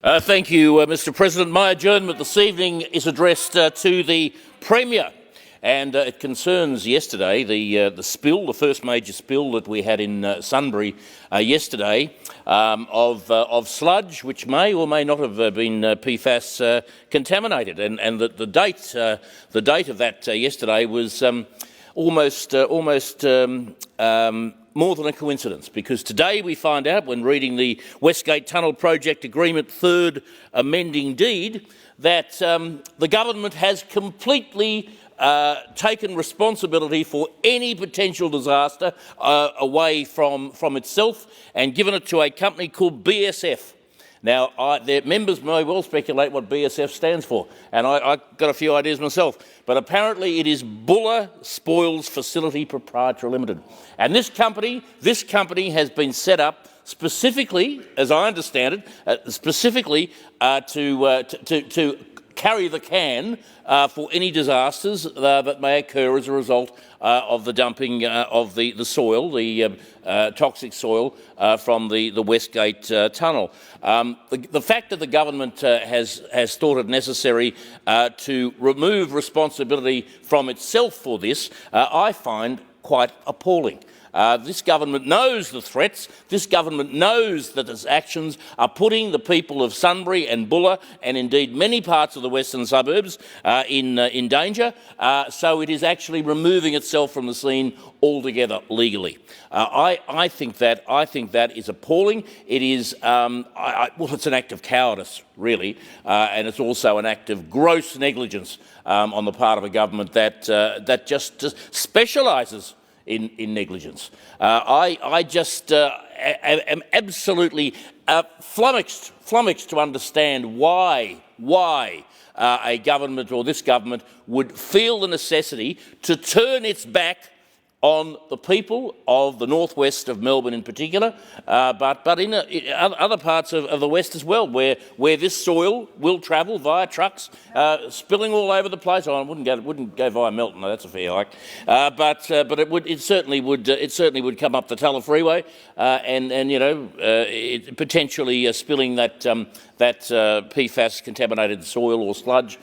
Thank you, Mr President. My adjournment this evening is addressed to the Premier, and it concerns yesterday the spill, the first major spill that we had in Sunbury yesterday of sludge, which may or may not have been PFAS contaminated, and the date of that yesterday was almost more than a coincidence, because today we find out, when reading the Westgate Tunnel Project Agreement third amending deed, that the government has completely taken responsibility for any potential disaster away from itself and given it to a company called BSF. Now, their members may well speculate what BSF stands for, and I got a few ideas myself, but apparently it is Bulla Spoils Facility Proprietary Limited. And this company has been set up specifically, as I understand it, specifically to carry the can for any disasters that may occur as a result of the dumping of the soil, the toxic soil from the Westgate tunnel. The fact that the government has thought it necessary to remove responsibility from itself for this, I find quite appalling. This government knows the threats. This government knows that its actions are putting the people of Sunbury and Bulla, and indeed many parts of the western suburbs, in danger. So it is actually removing itself from the scene altogether legally. I think that is appalling. It is well, it's an act of cowardice, really, and it's also an act of gross negligence on the part of a government that just specialises in negligence. I just am absolutely flummoxed to understand why a government, or this government, would feel the necessity to turn its back on the people of the northwest of Melbourne in particular, but in other parts of the west as well, where this soil will travel via trucks, spilling all over the place. Oh, I wouldn't go via Melton. No, that's a fair hike, but it certainly would come up the Tulla Freeway, and you know, potentially spilling that PFAS contaminated soil or sludge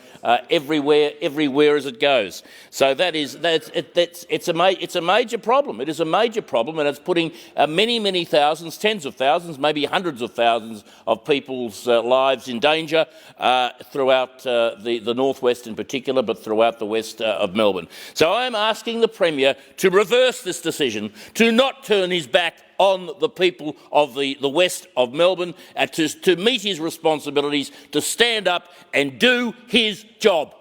everywhere as it goes. So it's a major problem. It is a major problem, and it's putting many thousands, tens of thousands, maybe hundreds of thousands of people's lives in danger throughout the northwest in particular, but throughout the west of Melbourne. So I am asking the Premier to reverse this decision, to not turn his back on the people of the west of Melbourne, to meet his responsibilities, to stand up and do his job.